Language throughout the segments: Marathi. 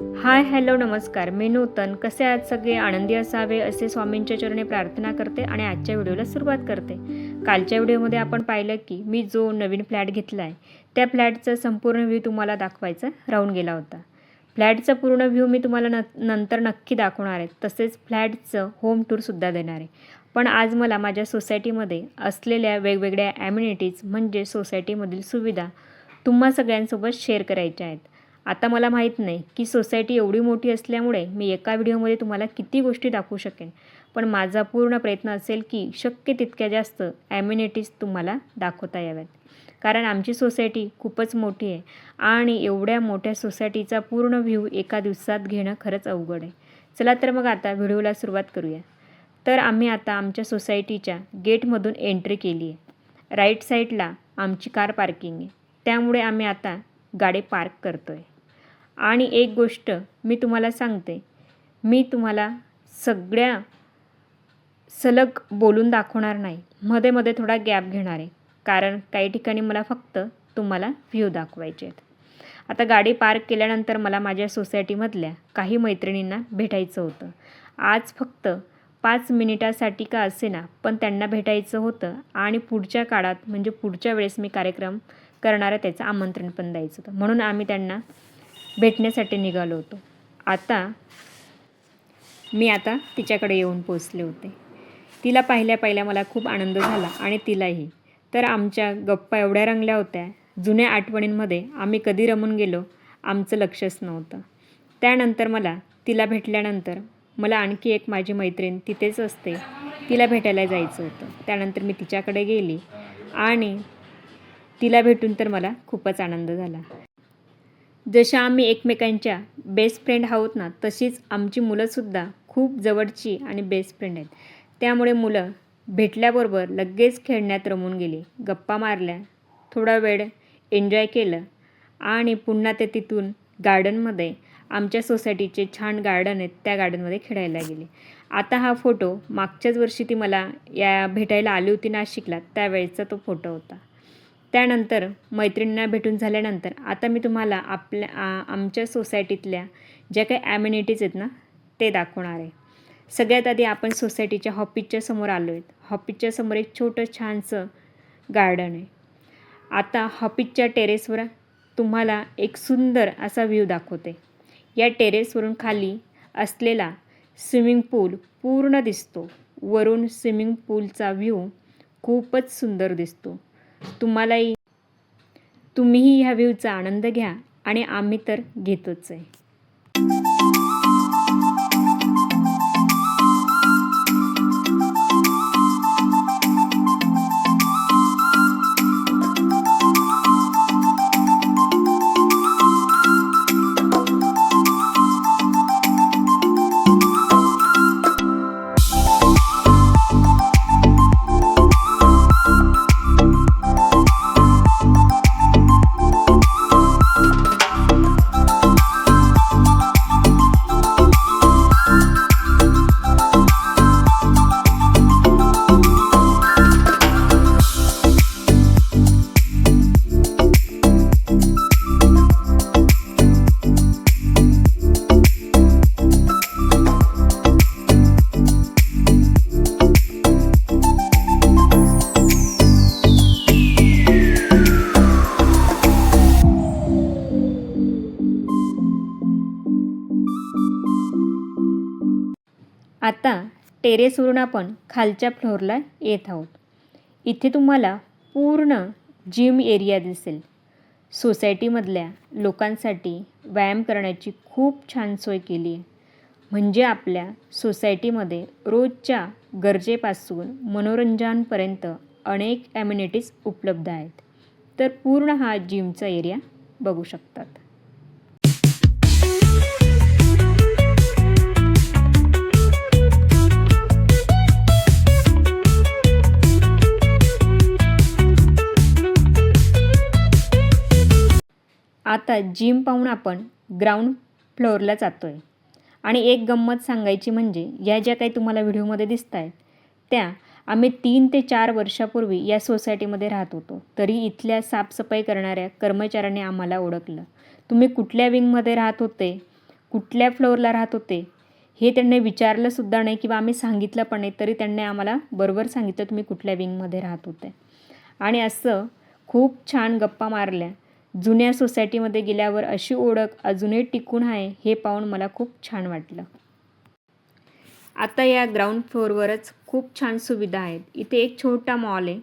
हाय हॅलो नमस्कार, मी नूतन. कसे आहात सगळे? आनंदी असावे असे स्वामींच्या चरणी प्रार्थना करते आणि आजच्या व्हिडिओला सुरुवात करते. कालच्या व्हिडिओमध्ये आपण पाहिलं की मी जो नवीन फ्लॅट घेतला आहे त्या फ्लॅटचा संपूर्ण व्ह्यू तुम्हाला दाखवायचा राहून गेला होता. फ्लॅटचा पूर्ण व्ह्यू मी तुम्हाला नंतर नक्की दाखवणार आहे. तसेच फ्लॅटचं होम टूरसुद्धा देणार आहे. पण आज मला माझ्या सोसायटीमध्ये असलेल्या वेगवेगळ्या ॲम्युनिटीज म्हणजे सोसायटीमधील सुविधा तुम्हा सगळ्यांसोबत शेअर करायच्या आहेत. आता मला माहीत नाही की सोसायटी एवढी मोठी असल्यामुळे मी एका व्हिडिओमध्ये तुम्हाला किती गोष्टी दाखवू शकेन, पण माझा पूर्ण प्रयत्न असेल की शक्य तितक्या जास्त ॲम्युनिटीज तुम्हाला दाखवता याव्यात. कारण आमची सोसायटी खूपच मोठी आहे आणि एवढ्या मोठ्या सोसायटीचा पूर्ण व्ह्यू एका दिवसात घेणं खरंच अवघड आहे. चला तर मग आता व्हिडिओला सुरुवात करूया. तर आम्ही आता आमच्या सोसायटीच्या गेटमधून एंट्री केली आहे. राईट साईडला आमची कार पार्किंग आहे, त्यामुळे आम्ही आता गाडी पार्क करतो आहे. आणि एक गोष्ट मी तुम्हाला सांगते, मी तुम्हाला सगळ्या सलग बोलून दाखवणार नाही, मध्ये मध्ये थोडा गॅप घेणार आहे, कारण काही ठिकाणी मला फक्त तुम्हाला व्ह्यू दाखवायचे आहेत. आता गाडी पार्क केल्यानंतर मला माझ्या सोसायटीमधल्या काही मैत्रिणींना भेटायचं होतं. आज फक्त 5 मिनिटासाठी का असेना पण त्यांना भेटायचं होतं आणि पुढच्या काळात म्हणजे पुढच्या वेळेस मी कार्यक्रम करणार आहे त्याचं आमंत्रण पण द्यायचं होतं, म्हणून आम्ही त्यांना भेटण्यासाठी निघालो होतो. मी आता तिच्याकडे येऊन पोचले होते. तिला पाहिल्या मला खूप आनंद झाला आणि तिलाही. तर आमच्या गप्पा एवढ्या रंगल्या होत्या, जुन्या आठवणींमध्ये आम्ही कधी रमून गेलो आमचं लक्षच नव्हतं. त्यानंतर तिला भेटल्यानंतर मला आणखी एक माझी मैत्रीण तिथेच असते, तिला भेटायला जायचं होतं. त्यानंतर मी तिच्याकडे गेली आणि तिला भेटून तर मला खूपच आनंद झाला. जशा आम्ही एकमेकांच्या बेस्ट फ्रेंड आहोत ना, तशीच आमची मुलंसुद्धा खूप जवळची आणि बेस्ट फ्रेंड आहेत. त्यामुळे मुलं भेटल्याबरोबर लगेच खेळण्यात रमून गेली, गप्पा मारल्या, थोडा वेळ एन्जॉय केलं आणि पुन्हा ते तिथून गार्डनमध्ये, आमच्या सोसायटीचे छान गार्डन आहेत त्या गार्डनमध्ये खेळायला गेले. आता हा फोटो मागच्याच वर्षी ती मला भेटायला आली होती नाशिकला, त्यावेळेचा तो फोटो होता. त्यानंतर मैत्रिणींना भेटून झाल्यानंतर आता मी तुम्हाला आमच्या सोसायटीतल्या ज्या काही ॲम्युनिटीज आहेत ना ते दाखवणार आहे. सगळ्यात आधी आपण सोसायटीच्या हॉपिसच्या समोर आलो आहेत. हॉपिसच्या समोर एक छोटं छानसं गार्डन आहे. आता हॉपिसच्या टेरेसवर तुम्हाला एक सुंदर असा व्ह्यू दाखवते. या टेरेसवरून खाली असलेला स्विमिंग पूल पूर्ण दिसतो. वरून स्विमिंग पूलचा व्ह्यू खूपच सुंदर दिसतो. तुम्हीही ह्या व्ह्यूचा आनंद घ्या आणि आम्ही तर घेतोच आहे. आता टेरेसवरून आपण खालच्या फ्लोअरला येत आहोत. इथे तुम्हाला पूर्ण जिम एरिया दिसेल. सोसायटीमधल्या लोकांसाठी व्यायाम करण्याची खूप छान सोय केली आहे. म्हणजे आपल्या सोसायटीमध्ये रोजच्या गरजेपासून मनोरंजनापर्यंत अनेक ॲम्युनिटीज उपलब्ध आहेत. तर पूर्ण हा जिमचा एरिया बघू शकतात. आता जिम पाहून आपण ग्राउंड फ्लोअरला जातो आहे. आणि एक गंमत सांगायची म्हणजे या ज्या काही तुम्हाला व्हिडिओमध्ये दिसत आहेत त्या आम्ही 3 ते 4 वर्षापूर्वी या सोसायटीमध्ये राहत होतो. तरी इथल्या साफसफाई करणाऱ्या कर्मचाऱ्यांनी आम्हाला ओळखलं. तुम्ही कुठल्या विंगमध्ये राहत होते, कुठल्या फ्लोअरला राहत होते हे त्यांनी विचारलंसुद्धा नाही किंवा आम्ही सांगितलं पण नाही, तरी त्यांनी आम्हाला बरोबर सांगितलं तुम्ही कुठल्या विंगमध्ये राहत होते. आणि असं खूप छान गप्पा मारल्या. जुन्या सोसायटीमध्ये गेल्यावर अशी ओळख अजूनही टिकून आहे हे पाहून मला खूप छान वाटलं. आता या ग्राउंड फ्लोअरवरच खूप छान सुविधा आहेत. इथे एक छोटा मॉल आहे,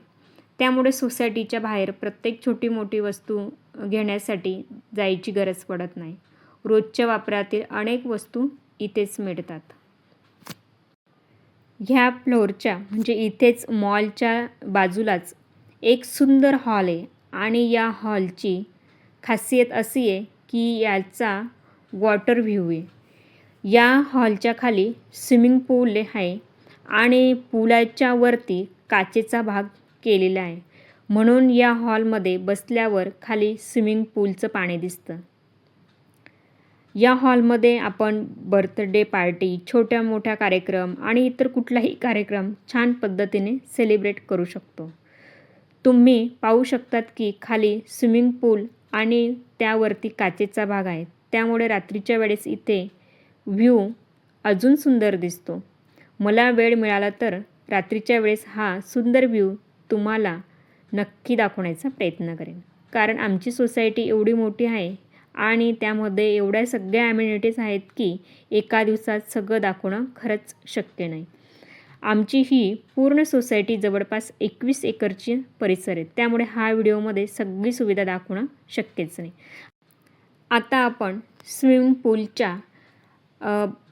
त्यामुळे सोसायटीच्या बाहेर प्रत्येक छोटी मोठी वस्तू घेण्यासाठी जायची गरज पडत नाही. रोजच्या वापरातील अनेक वस्तू इथेच मिळतात. ह्या फ्लोअरच्या म्हणजे इथेच मॉलच्या बाजूलाच एक सुंदर हॉल आहे आणि या हॉलची खासियत अशी आहे की याचा वॉटर व्ह्यू आहे. या हॉलच्या खाली स्विमिंग पूल आहे आणि पुलाच्या वरती काचेचा भाग केलेला आहे, म्हणून या हॉलमध्ये बसल्यावर खाली स्विमिंग पूलचं पाणी दिसतं. या हॉलमध्ये आपण बर्थडे पार्टी, छोट्या मोठ्या कार्यक्रम आणि इतर कुठलाही कार्यक्रम छान पद्धतीने सेलिब्रेट करू शकतो. तुम्ही पाहू शकतात की खाली स्विमिंग पूल आणि त्यावरती काचेचा भाग आहे, त्यामुळे रात्रीच्या वेळेस इथे व्ह्यू अजून सुंदर दिसतो. मला वेळ मिळाला तर रात्रीच्या वेळेस हा सुंदर व्ह्यू तुम्हाला नक्की दाखवण्याचा प्रयत्न करेन, कारण आमची सोसायटी एवढी मोठी आहे आणि त्यामध्ये एवढ्या सगळ्या ॲम्युनिटीज आहेत की एका दिवसात सगळं दाखवणं खरंच शक्य नाही. आमची ही पूर्ण सोसायटी जवळपास 21 एकरची परिसर आहे, त्यामुळे हा व्हिडिओमध्ये सगळी सुविधा दाखवणं शक्यच नाही. आता आपण स्विमिंग पूलच्या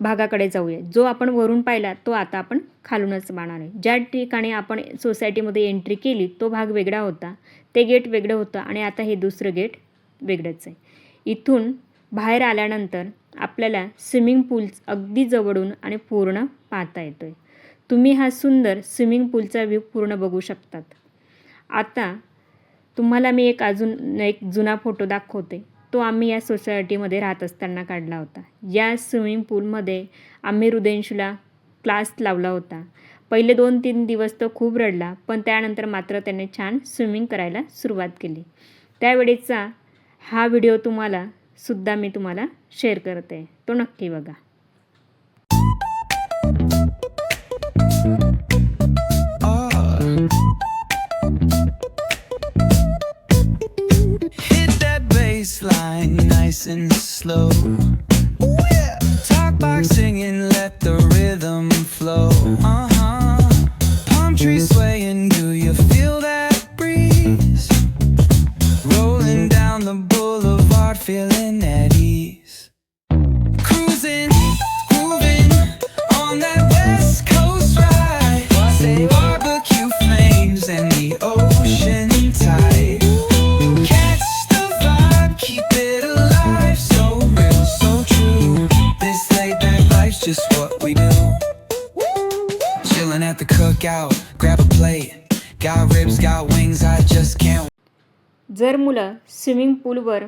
भागाकडे जाऊया. जो आपण वरून पाहिला तो आता आपण खालूनच पाहणार आहे. ज्या ठिकाणी आपण सोसायटीमध्ये एंट्री केली तो भाग वेगळा होता, ते गेट वेगळं होतं आणि आता हे दुसरं गेट वेगळंच आहे. इथून बाहेर आल्यानंतर आपल्याला स्विमिंग पूल अगदी जवळून आणि पूर्ण पाहता येतो आहे. तुम्ही हा सुंदर स्विमिंग पूलचा व्ह्यू पूर्ण बघू शकतात. आता तुम्हाला मी अजून एक जुना फोटो दाखवते. तो आम्ही या सोसायटीमध्ये राहत असताना काढला होता. या स्विमिंग पूलमध्ये आम्ही हृदयेंशूला क्लास लावला होता. पहिले 2-3 दिवस तो खूप रडला, पण त्यानंतर मात्र त्याने छान स्विमिंग करायला सुरुवात केली. त्यावेळेचा हा व्हिडिओ सुद्धा मी तुम्हाला शेअर करते, तो नक्की बघा. Baseline nice and slow. Ooh, yeah. Talk box singing, let the rhythm flow. Palm trees swaying, do you feel that breeze? Rolling down the boulevard, feeling at ease. Cruising, grooving on that West Coast ride. Say barbecue flames and the ocean tide. Just what we do. Chilling at the cookout, grab a plate. Got ribs, got wings, I just can't. जर मुलं स्विमिंग पूलवर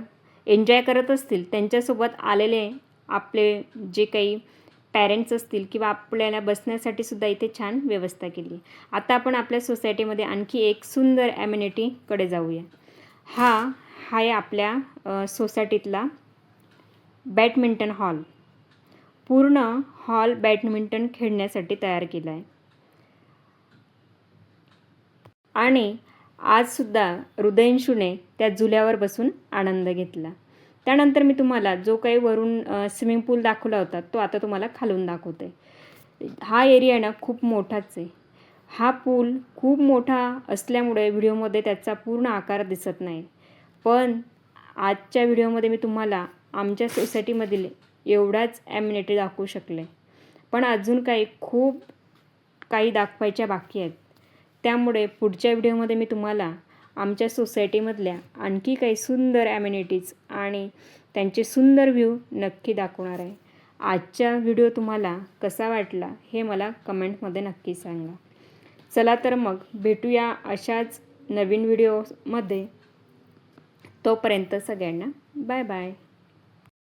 एन्जॉय करत असतील, त्यांच्यासोबत आलेले आपले जे काही पॅरेंट्स असतील किंवा आपल्याला बसण्यासाठी सुद्धा इथे छान व्यवस्था केली. आता आपण आपल्या सोसायटीमध्ये आणखी एक सुंदर ॲम्युनिटीकडे जाऊया. हा आहे आपल्या सोसायटीतला बॅडमिंटन हॉल. पूर्ण हॉल बॅडमिंटन खेळण्यासाठी तयार केला आहे आणि आजसुद्धा हृदयेंशूने त्या झुल्यावर बसून आनंद घेतला. त्यानंतर मी तुम्हाला जो काही वरून स्विमिंग पूल दाखवला होता तो आता तुम्हाला खालून दाखवते. हा एरिया ना खूप मोठाच आहे. हा पूल खूप मोठा असल्यामुळे व्हिडिओमध्ये त्याचा पूर्ण आकार दिसत नाही, पण आजच्या व्हिडिओमध्ये मी तुम्हाला आमच्या सोसायटीमधील एवढाच ॲम्युनिटी दाखवू शकले, पण अजून खूप काही दाखवायच्या बाकी आहेत. त्यामुळे पुढच्या व्हिडिओमध्ये मी तुम्हाला आमच्या सोसायटीमधल्या आणखी काही सुंदर ॲम्युनिटीज आणि त्यांचे सुंदर व्ह्यू नक्की दाखवणार आहे. आजचा व्हिडिओ तुम्हाला कसा वाटला हे मला कमेंटमध्ये नक्की सांगा. चला तर मग भेटूया अशाच नवीन व्हिडिओमध्ये. तोपर्यंत सगळ्यांना बाय बाय.